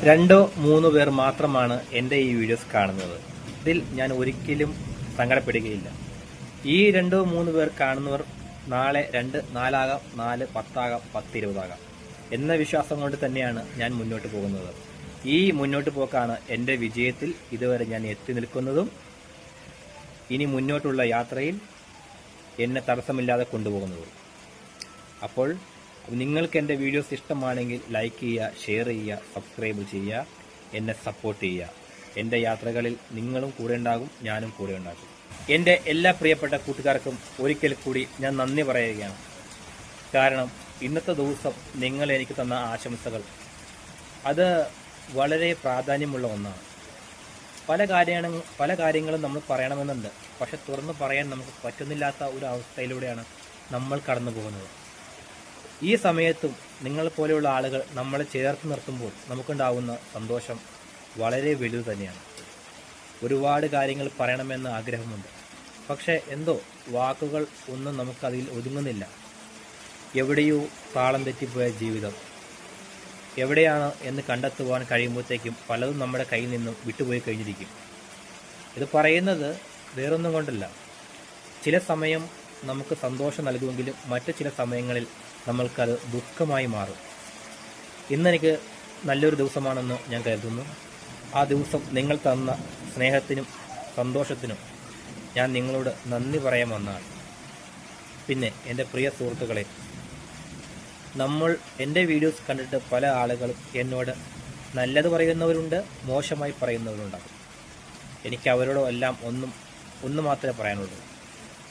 രണ്ടോ മൂന്നോ പേർ മാത്രമാണ് എൻ്റെ ഈ വീഡിയോസ് കാണുന്നത്. ഇതിൽ ഞാൻ ഒരിക്കലും സങ്കടപ്പെടുകയില്ല. ഈ രണ്ടോ മൂന്ന് പേർ കാണുന്നവർ നാളെ 2, 4 ആകാം, 4, 10 ആകാം, 10, 20 ആകാം എന്ന വിശ്വാസം കൊണ്ട് തന്നെയാണ് ഞാൻ മുന്നോട്ട് പോകുന്നത്. ഈ മുന്നോട്ട് പോക്കാണ് എൻ്റെ വിജയത്തിൽ ഇതുവരെ ഞാൻ എത്തി നിൽക്കുന്നതും ഇനി മുന്നോട്ടുള്ള യാത്രയിൽ എന്നെ തടസ്സമില്ലാതെ കൊണ്ടുപോകുന്നതും. അപ്പോൾ നിങ്ങൾക്ക് എൻ്റെ വീഡിയോസ് ഇഷ്ടമാണെങ്കിൽ ലൈക്ക് ചെയ്യുക, ഷെയർ ചെയ്യുക, സബ്സ്ക്രൈബ് ചെയ്യുക, എന്നെ സപ്പോർട്ട് ചെയ്യുക. എൻ്റെ യാത്രകളിൽ നിങ്ങളും കൂടെ ഉണ്ടാകും, ഞാനും കൂടെ ഉണ്ടാകും. എൻ്റെ എല്ലാ പ്രിയപ്പെട്ട കൂട്ടുകാർക്കും ഒരിക്കൽ കൂടി ഞാൻ നന്ദി പറയുകയാണ്. കാരണം ഇന്നത്തെ ദിവസം നിങ്ങൾ എനിക്ക് തന്ന ആശംസകൾ അത് വളരെ പ്രാധാന്യമുള്ള ഒന്നാണ്. പല കാര്യങ്ങളും നമ്മൾ പറയണമെന്നുണ്ട്, പക്ഷെ തുറന്ന് പറയാൻ നമുക്ക് പറ്റുന്നില്ലാത്ത ഒരു അവസ്ഥയിലൂടെയാണ് നമ്മൾ കടന്നു പോകുന്നത്. ഈ സമയത്തും നിങ്ങളെപ്പോലെയുള്ള ആളുകൾ നമ്മളെ ചേർത്ത് നിർത്തുമ്പോൾ നമുക്കുണ്ടാവുന്ന സന്തോഷം വളരെ വലുത് തന്നെയാണ്. ഒരുപാട് കാര്യങ്ങൾ പറയണമെന്ന് ആഗ്രഹമുണ്ട്, പക്ഷേ എന്തോ വാക്കുകൾ ഒന്നും നമുക്കതിൽ ഒതുങ്ങുന്നില്ല. എവിടെയോ താളം തെറ്റിപ്പോയ ജീവിതം എവിടെയാണ് എന്ന് കണ്ടെത്തുവാൻ കഴിയുമ്പോഴത്തേക്കും പലതും നമ്മുടെ കയ്യിൽ നിന്നും വിട്ടുപോയി കഴിഞ്ഞിരിക്കും. ഇത് പറയുന്നത് വേറൊന്നും കൊണ്ടല്ല, ചില സമയം നമുക്ക് സന്തോഷം നൽകുമെങ്കിലും മറ്റു ചില സമയങ്ങളിൽ നമ്മൾക്കത് ദുഃഖമായി മാറും. ഇന്നെനിക്ക് നല്ലൊരു ദിവസമാണെന്ന് ഞാൻ കരുതുന്നു. ആ ദിവസം നിങ്ങൾ തന്ന സ്നേഹത്തിനും സന്തോഷത്തിനും ഞാൻ നിങ്ങളോട് നന്ദി പറയാൻ വന്നതാണ്. പിന്നെ എൻ്റെ പ്രിയ സുഹൃത്തുക്കളെ, എൻ്റെ വീഡിയോസ് കണ്ടിട്ട് പല ആളുകളും എന്നോട് നല്ലത് പറയുന്നവരുണ്ട്, മോശമായി പറയുന്നവരുണ്ടാകും. എനിക്ക് അവരോടെല്ലാം ഒന്ന് മാത്രമേ പറയാനുള്ളൂ.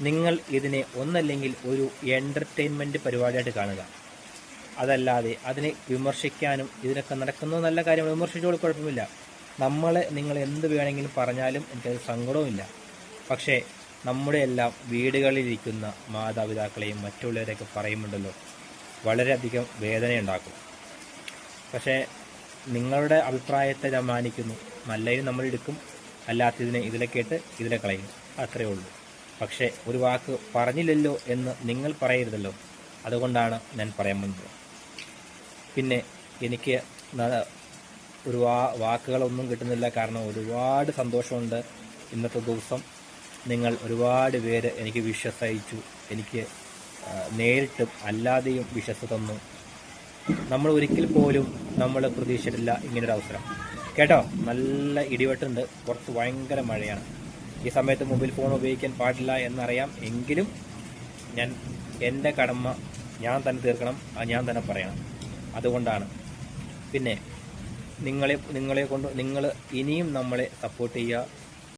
നിങ്ങൾ ഇതിനെ ഒന്നല്ലെങ്കിൽ ഒരു എൻ്റർടൈൻമെൻറ്റ് പരിപാടിയായിട്ട് കാണുക. അതല്ലാതെ അതിനെ വിമർശിക്കാനും ഇതിനൊക്കെ നടക്കുന്ന നല്ല കാര്യം വിമർശിച്ചോളൂ, കുഴപ്പമില്ല. നിങ്ങൾ എന്ത് വേണമെങ്കിലും പറഞ്ഞാലും എനിക്കത് സങ്കടവുമില്ല. പക്ഷേ നമ്മുടെ എല്ലാം വീടുകളിലിരിക്കുന്ന മാതാപിതാക്കളെയും മറ്റുള്ളവരെയൊക്കെ പറയുന്നുണ്ടല്ലോ, വളരെയധികം വേദനയുണ്ടാക്കും. പക്ഷേ നിങ്ങളുടെ അഭിപ്രായത്തെ ഞാൻ മാനിക്കുന്നു. നല്ലതിന് നമ്മൾ എടുക്കും, അല്ലാത്തതിനെ ഇതിലെ കേട്ട് ഇതിലെ കളയും, അത്രയേ ഉള്ളൂ. പക്ഷേ ഒരു വാക്ക് പറഞ്ഞില്ലല്ലോ എന്ന് നിങ്ങൾ പറയരുതല്ലോ, അതുകൊണ്ടാണ് ഞാൻ പറയാൻ വന്നത്. പിന്നെ എനിക്ക് ഒരു വാക്കുകളൊന്നും കിട്ടുന്നില്ല, കാരണം ഒരുപാട് സന്തോഷമുണ്ട്. ഇന്നത്തെ ദിവസം നിങ്ങൾ ഒരുപാട് പേര് എനിക്ക് വിശ്വസ് അയച്ചു, എനിക്ക് നേരിട്ടും അല്ലാതെയും വിശ്വസ് തന്നു. നമ്മൾ ഒരിക്കൽ പോലും നമ്മൾ പ്രതീക്ഷിച്ചിട്ടില്ല ഇങ്ങനൊരു അവസരം. കേട്ടോ, നല്ല ഇടിവെട്ടുണ്ട്, പുറത്ത് ഭയങ്കര മഴയാണ്. ഈ സമയത്ത് മൊബൈൽ ഫോൺ ഉപയോഗിക്കാൻ പാടില്ല എന്നറിയാം, എങ്കിലും എൻ്റെ കടമ ഞാൻ തന്നെ തീർക്കണം, ഞാൻ തന്നെ പറയണം. അതുകൊണ്ടാണ്. പിന്നെ നിങ്ങൾ ഇനിയും നമ്മളെ സപ്പോർട്ട് ചെയ്യുക,